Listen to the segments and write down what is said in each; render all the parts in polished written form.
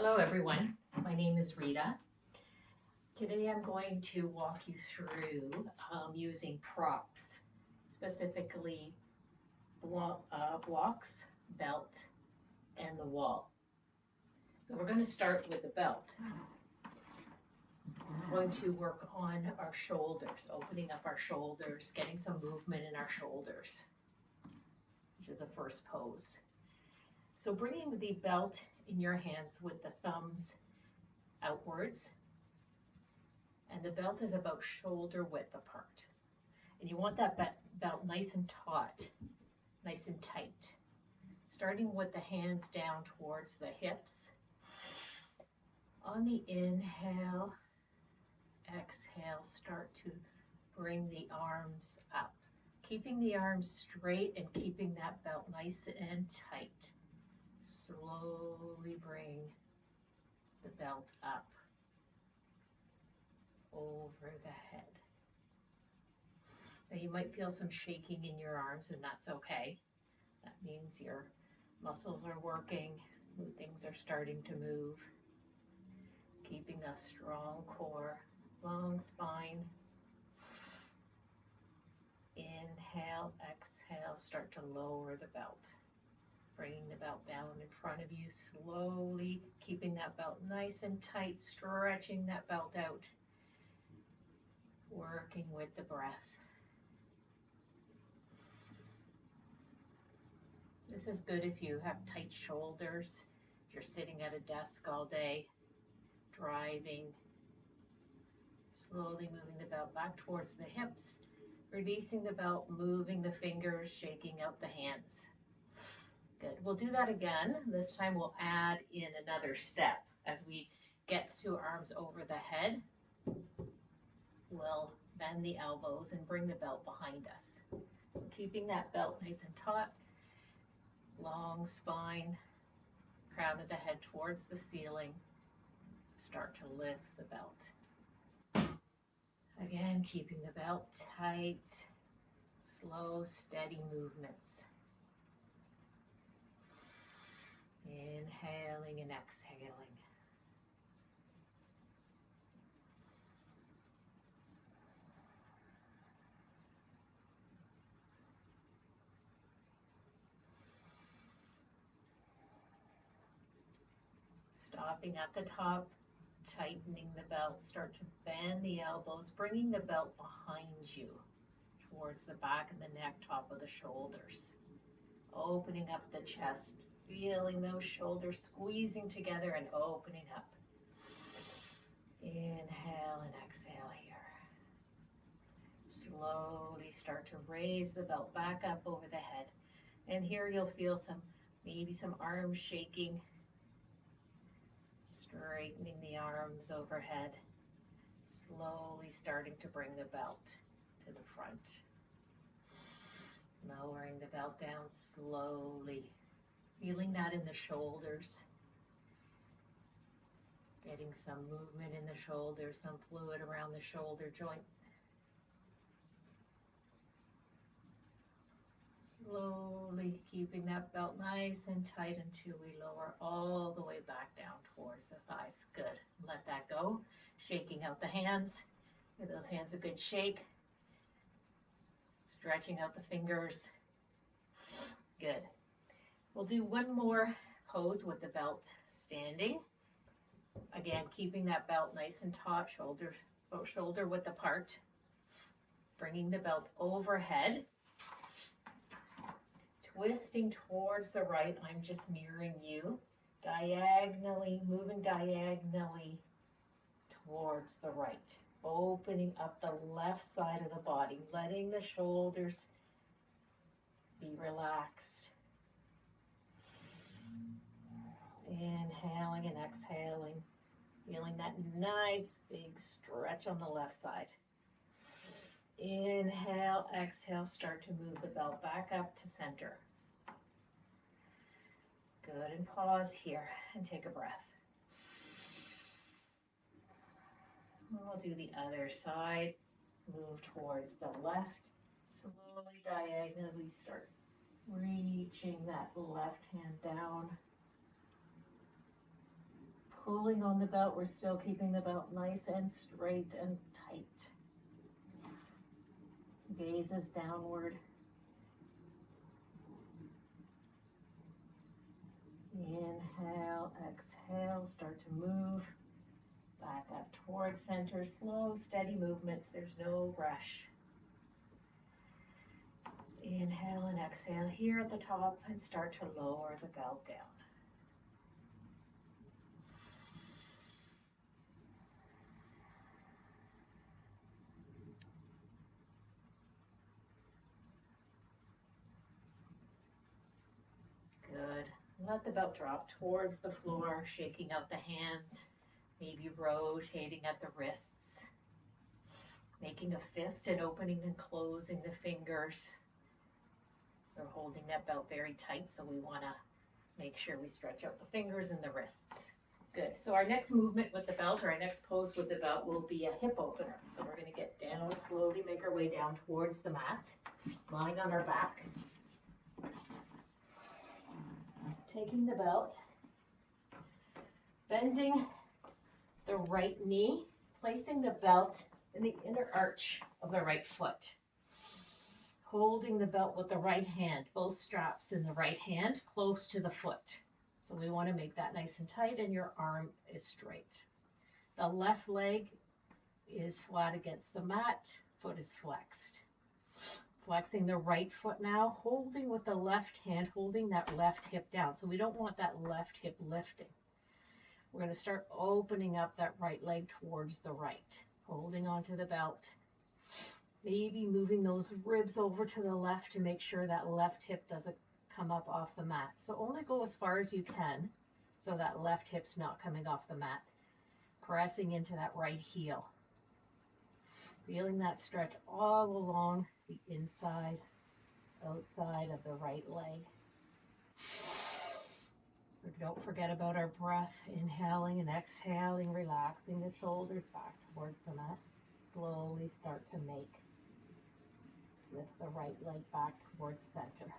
Hello everyone, my name is Rita. Today I'm going to walk you through using props, specifically blocks, belt, and the wall. So we're going to start with the belt. We're going to work on our shoulders, opening up our shoulders, getting some movement in our shoulders, which is the first pose. So bringing the belt in your hands with the thumbs outwards, and the belt is about shoulder width apart. And you want that belt nice and taut, nice and tight. Starting with the hands down towards the hips. On the inhale, exhale, start to bring the arms up. Keeping the arms straight and keeping that belt nice and tight. Slowly bring the belt up over the head. Now you might feel some shaking in your arms, and that's okay. That means your muscles are working, things are starting to move. Keeping a strong core, long spine. Inhale, exhale, start to lower the belt. Bringing the belt down in front of you slowly, keeping that belt nice and tight, stretching that belt out. Working with the breath. This is good if you have tight shoulders, if you're sitting at a desk all day, driving. Slowly moving the belt back towards the hips, releasing the belt, moving the fingers, shaking out the hands. Good. We'll do that again. This time we'll add in another step. As we get to arms over the head, we'll bend the elbows and bring the belt behind us. So keeping that belt nice and taut, long spine, crown of the head towards the ceiling. Start to lift the belt. Again, keeping the belt tight, slow, steady movements. Inhaling and exhaling. Stopping at the top, tightening the belt, start to bend the elbows, bringing the belt behind you towards the back of the neck, top of the shoulders. Opening up the chest, feeling those shoulders squeezing together and opening up. Inhale and exhale here. Slowly start to raise the belt back up over the head. And here you'll feel maybe some arms shaking. Straightening the arms overhead. Slowly starting to bring the belt to the front. Lowering the belt down slowly. Feeling that in the shoulders. Getting some movement in the shoulders, some fluid around the shoulder joint. Slowly keeping that belt nice and tight until we lower all the way back down towards the thighs. Good. Let that go. Shaking out the hands. Give those hands a good shake. Stretching out the fingers. Good. We'll do one more pose with the belt standing. Again, keeping that belt nice and taut, shoulder width apart. Bringing the belt overhead. Twisting towards the right, I'm just mirroring you. Diagonally, moving diagonally towards the right. Opening up the left side of the body, letting the shoulders be relaxed. Inhaling and exhaling. Feeling that nice big stretch on the left side. Inhale, exhale, start to move the belt back up to center. Good, and pause here and take a breath. We'll do the other side. Move towards the left. Slowly, diagonally start reaching that left hand down. Pulling on the belt, we're still keeping the belt nice and straight and tight. Gaze is downward. Inhale, exhale, start to move back up towards center. Slow, steady movements. There's no rush. Inhale and exhale here at the top and start to lower the belt down. Good. Let the belt drop towards the floor, shaking out the hands, maybe rotating at the wrists, making a fist and opening and closing the fingers. We're holding that belt very tight, so we want to make sure we stretch out the fingers and the wrists. Good. So our next movement with the belt, or our next pose with the belt, will be a hip opener. So we're going to get down slowly, make our way down towards the mat, lying on our back. Taking the belt, bending the right knee, placing the belt in the inner arch of the right foot. Holding the belt with the right hand, both straps in the right hand, close to the foot. So we want to make that nice and tight, and your arm is straight. The left leg is flat against the mat, foot is flexed. Flexing the right foot now, holding with the left hand, holding that left hip down. So we don't want that left hip lifting. We're going to start opening up that right leg towards the right, holding onto the belt. Maybe moving those ribs over to the left to make sure that left hip doesn't come up off the mat. So only go as far as you can so that left hip's not coming off the mat. Pressing into that right heel. Feeling that stretch all along the inside, outside of the right leg. Don't forget about our breath, inhaling and exhaling, relaxing the shoulders back towards the mat. Slowly start to lift the right leg back towards center.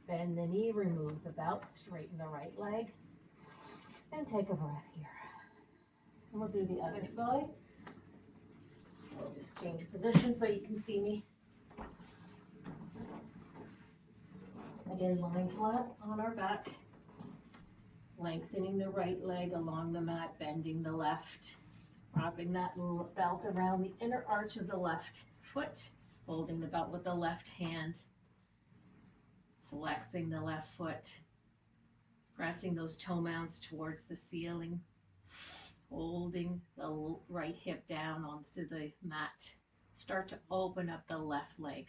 Bend the knee, remove the belt, straighten the right leg, and take a breath here. And we'll do the other side. We'll just change position so you can see me. Again, lying flat on our back, lengthening the right leg along the mat, bending the left, wrapping that belt around the inner arch of the left foot, holding the belt with the left hand, flexing the left foot, pressing those toe mounts towards the ceiling, holding the right hip down onto the mat. Start to open up the left leg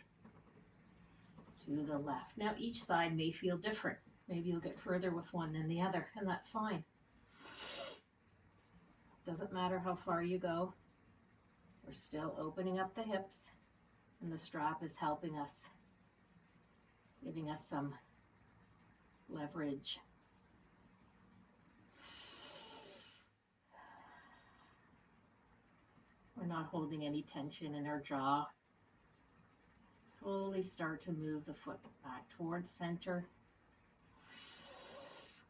to the left. Now each side may feel different. Maybe you'll get further with one than the other, and that's fine. Doesn't matter how far you go. We're still opening up the hips, and the strap is helping us, giving us some leverage. We're not holding any tension in our jaw. Slowly start to move the foot back towards center.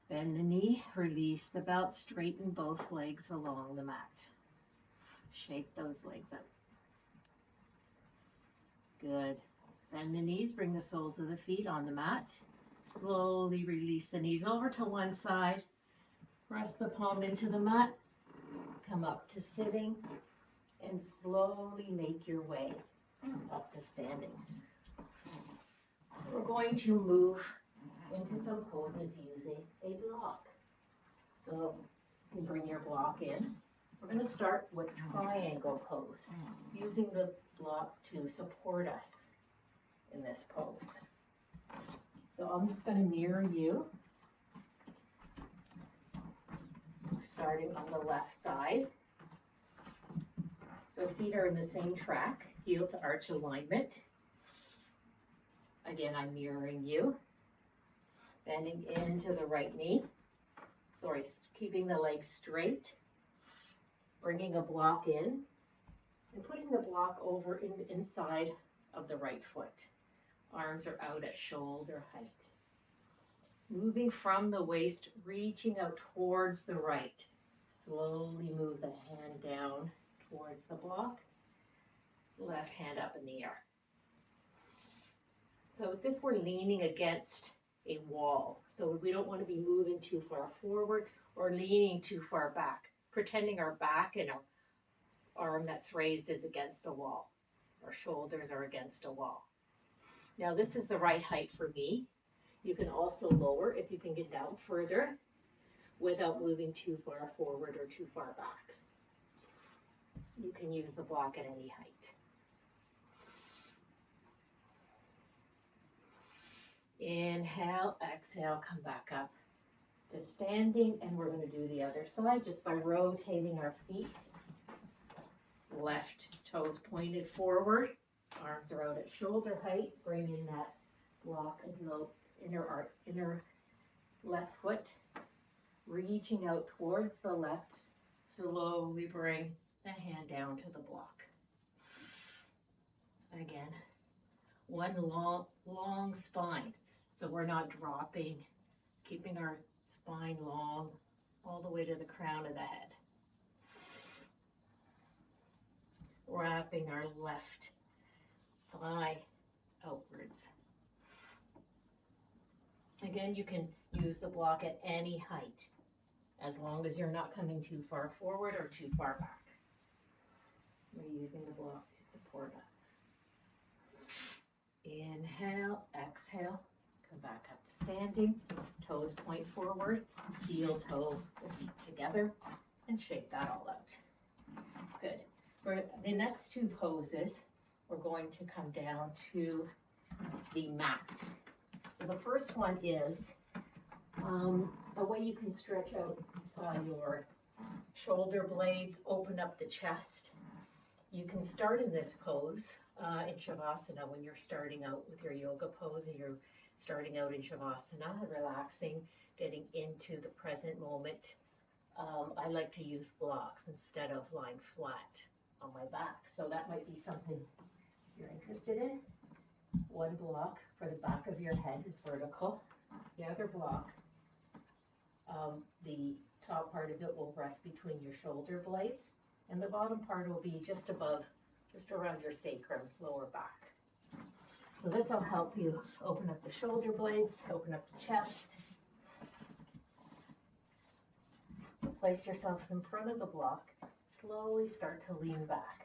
Bend the knee, release the belt, straighten both legs along the mat. Shake those legs out. Good. Bend the knees, bring the soles of the feet on the mat. Slowly release the knees over to one side. Press the palm into the mat. Come up to sitting and slowly make your way up to standing. We're going to move into some poses using a block. So you can bring your block in. We're going to start with triangle pose, using the block to support us in this pose. So I'm just going to mirror you, starting on the left side. So feet are in the same track, heel to arch alignment. Again, I'm mirroring you. Bending into the right knee. Sorry, keeping the legs straight. Bringing a block in and putting the block over inside of the right foot. Arms are out at shoulder height. Moving from the waist, reaching out towards the right. Slowly move the hand down towards the block. Left hand up in the air. So it's if we're leaning against a wall. So we don't want to be moving too far forward or leaning too far back, pretending our back and our arm that's raised is against a wall. Our shoulders are against a wall. Now this is the right height for me. You can also lower if you can get down further without moving too far forward or too far back. You can use the block at any height. Inhale, exhale, come back up to standing, and we're going to do the other side just by rotating our feet. Left toes pointed forward, arms are out at shoulder height, bringing that block into the inner left foot, reaching out towards the left, slowly bring the hand down to the block. Again, one long spine, so we're not dropping, keeping our spine long all the way to the crown of the head. Wrapping our left thigh outwards. Again, you can use the block at any height, as long as you're not coming too far forward or too far back. We're using the block to support us. Inhale, exhale, come back up to standing, toes point forward, heel toe the feet together, and shake that all out. Good. For the next two poses, we're going to come down to the mat. So the first one is a way you can stretch out your shoulder blades, open up the chest. You can start in this pose in Shavasana when you're starting out with your yoga pose and you're starting out in Shavasana, relaxing, getting into the present moment. I like to use blocks instead of lying flat on my back. So that might be something you're interested in. One block for the back of your head is vertical. The other block, the top part of it will rest between your shoulder blades, and the bottom part will be just above, just around your sacrum, lower back. So this will help you open up the shoulder blades, open up the chest. So place yourself in front of the block, slowly start to lean back.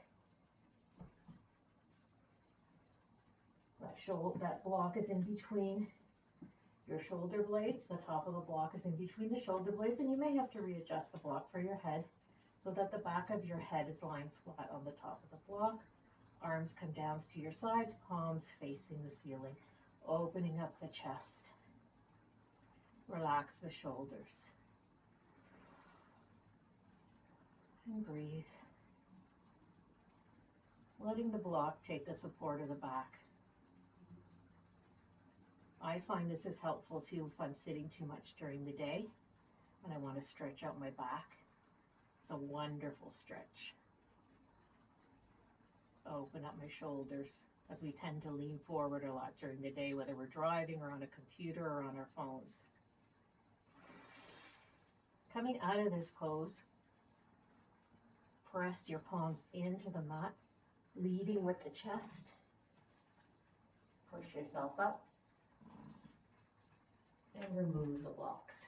That block is in between your shoulder blades. The top of the block is in between the shoulder blades, and you may have to readjust the block for your head so that the back of your head is lying flat on the top of the block. Arms come down to your sides, palms facing the ceiling, opening up the chest. Relax the shoulders. And breathe. Letting the block take the support of the back. I find this is helpful too if I'm sitting too much during the day and I want to stretch out my back. It's a wonderful stretch. Open up my shoulders as we tend to lean forward a lot during the day, whether we're driving or on a computer or on our phones. Coming out of this pose, press your palms into the mat, leading with the chest. Push yourself up. And remove the blocks.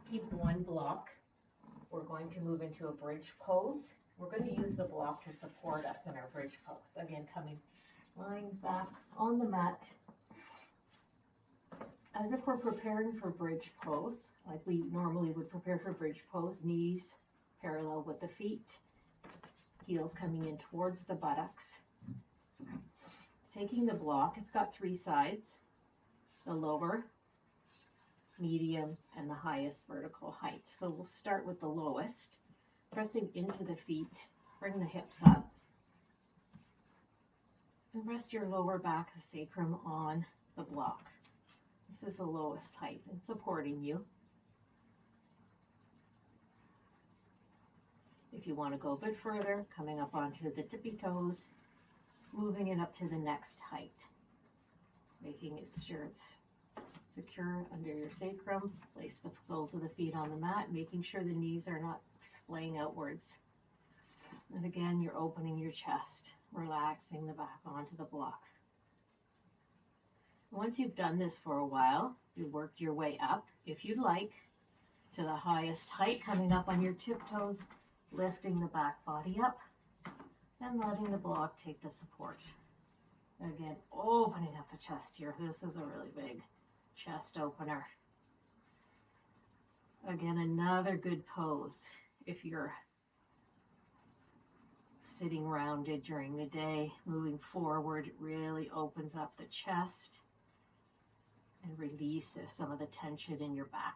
Keep one block. We're going to move into a bridge pose. We're going to use the block to support us in our bridge pose. Again, lying back on the mat as if we're preparing for bridge pose, like we normally would prepare for bridge pose, knees parallel with the feet, heels coming in towards the buttocks. Taking the block, it's got three sides. The lower, medium, and the highest vertical height. So we'll start with the lowest, pressing into the feet, bring the hips up, and rest your lower back, the sacrum, on the block. This is the lowest height and supporting you. If you want to go a bit further, coming up onto the tippy toes, moving it up to the next height. Making it sure it's secure under your sacrum. Place the soles of the feet on the mat, making sure the knees are not splaying outwards. And again, you're opening your chest, relaxing the back onto the block. Once you've done this for a while, you've worked your way up, if you'd like, to the highest height, coming up on your tiptoes, lifting the back body up, and letting the block take the support. Again, opening up the chest here. This is a really big chest opener. Again, another good pose. If you're sitting rounded during the day, moving forward, it really opens up the chest and releases some of the tension in your back.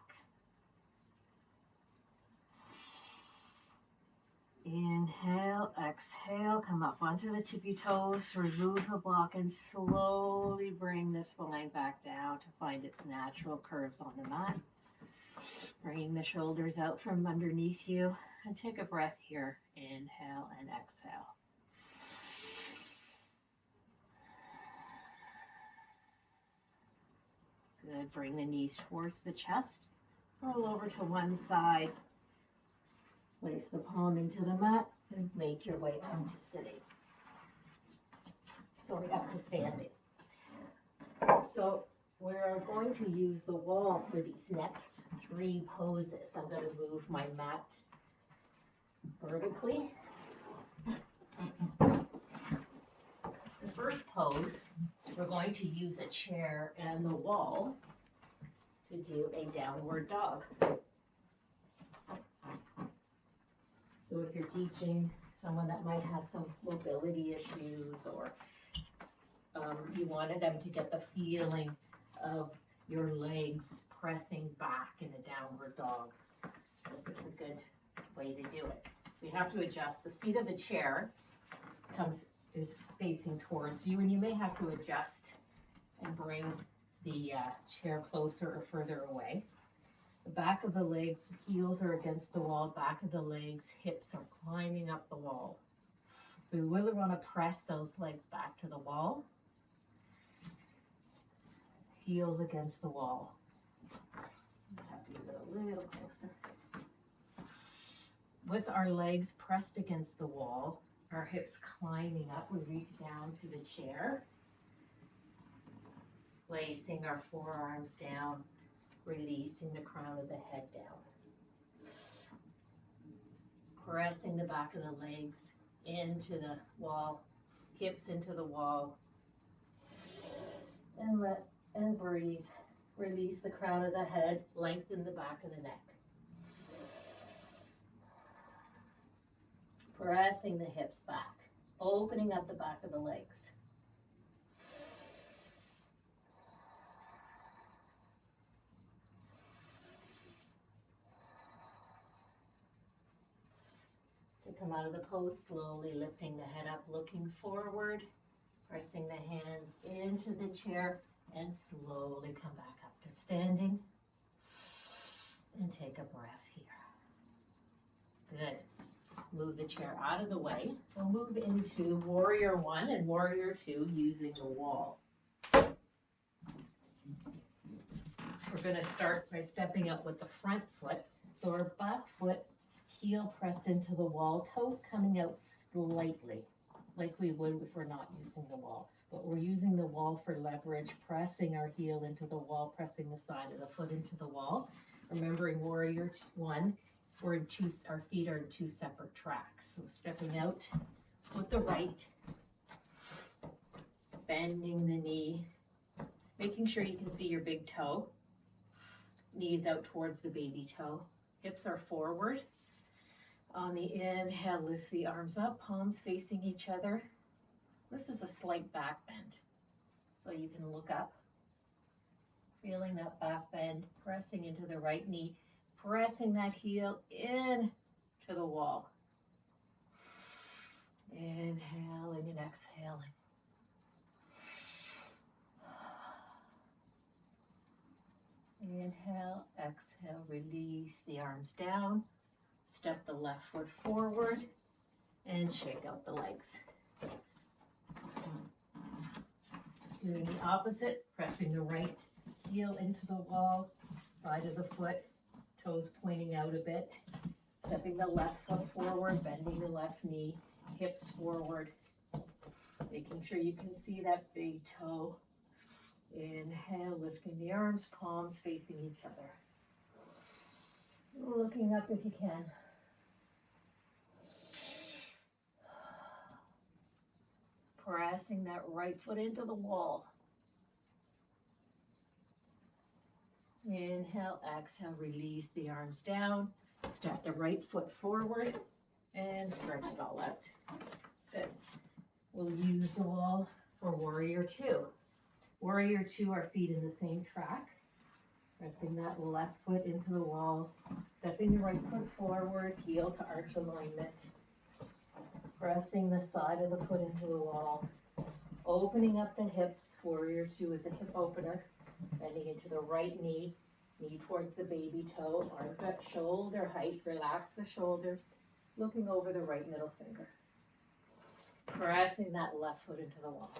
Inhale, exhale, come up onto the tippy toes, remove the block, and slowly bring the spine back down to find its natural curves on the mat. Bringing the shoulders out from underneath you, and take a breath here. Inhale and exhale. Good, bring the knees towards the chest, roll over to one side. Place the palm into the mat and make your way up to sitting. Sorry, up to standing. So we're going to use the wall for these next 3 poses. I'm going to move my mat vertically. The first pose, we're going to use a chair and the wall to do a downward dog. So if you're teaching someone that might have some mobility issues, or you wanted them to get the feeling of your legs pressing back in a downward dog, this is a good way to do it. So you have to adjust. The seat of the chair is facing towards you, and you may have to adjust and bring the chair closer or further away. The back of the legs, heels are against the wall, back of the legs, hips are climbing up the wall. So we really want to press those legs back to the wall. Heels against the wall. I have to move it a little closer. With our legs pressed against the wall, our hips climbing up, we reach down to the chair, placing our forearms down, releasing the crown of the head down. Pressing the back of the legs into the wall, hips into the wall. And breathe. Release the crown of the head, lengthen the back of the neck. Pressing the hips back, opening up the back of the legs. Come out of the pose, slowly lifting the head up, looking forward, pressing the hands into the chair, and slowly come back up to standing. And take a breath here. Good. Move the chair out of the way. We'll move into Warrior 1 and Warrior 2 using the wall. We're going to start by stepping up with the front foot. So our back foot, heel pressed into the wall, toes coming out slightly, like we would if we're not using the wall. But we're using the wall for leverage, pressing our heel into the wall, pressing the side of the foot into the wall. Remembering Warrior 1, our feet are in 2 separate tracks. So stepping out with the right, bending the knee, making sure you can see your big toe, knees out towards the baby toe, hips are forward. On the inhale, lift the arms up, palms facing each other. This is a slight back bend, so you can look up, feeling that back bend, pressing into the right knee, pressing that heel in to the wall. Inhaling and exhaling. Inhale, exhale, release the arms down. Step the left foot forward and shake out the legs. Doing the opposite, pressing the right heel into the wall, side of the foot, toes pointing out a bit. Stepping the left foot forward, bending the left knee, hips forward. Making sure you can see that big toe. Inhale, lifting the arms, palms facing each other. Looking up if you can. Pressing that right foot into the wall. Inhale, exhale, release the arms down. Step the right foot forward and stretch it all out. Good. We'll use the wall for warrior two. Warrior two, our feet in the same track. Pressing that left foot into the wall. Stepping the right foot forward, heel to arch alignment. Pressing the side of the foot into the wall. Opening up the hips. Warrior two is a hip opener. Bending into the right knee. Knee towards the baby toe. Arms at shoulder height. Relax the shoulders. Looking over the right middle finger. Pressing that left foot into the wall.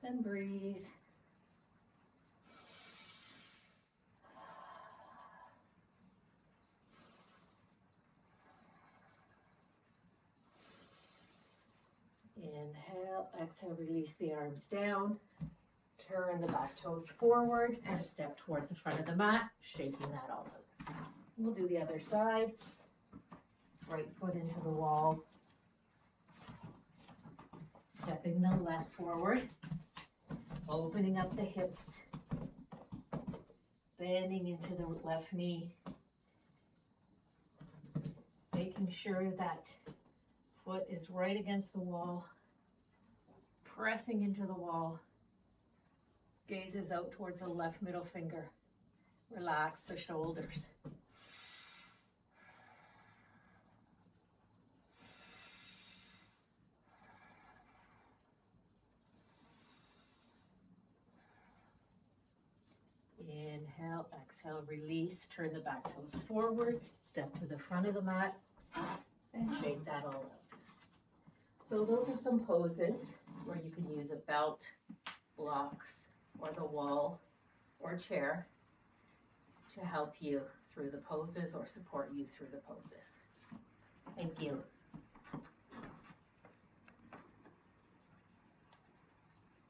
And breathe. Inhale, exhale, release the arms down. Turn the back toes forward and step towards the front of the mat, shaking that all out. We'll do the other side. Right foot into the wall. Stepping the left forward. Opening up the hips. Bending into the left knee. Making sure that foot is right against the wall. Pressing into the wall. Gaze is out towards the left middle finger. Relax the shoulders. Inhale, exhale, release. Turn the back toes forward. Step to the front of the mat and shake that all out. So those are some poses where you can use a belt, blocks, or the wall or chair to help you through the poses or support you through the poses. Thank you.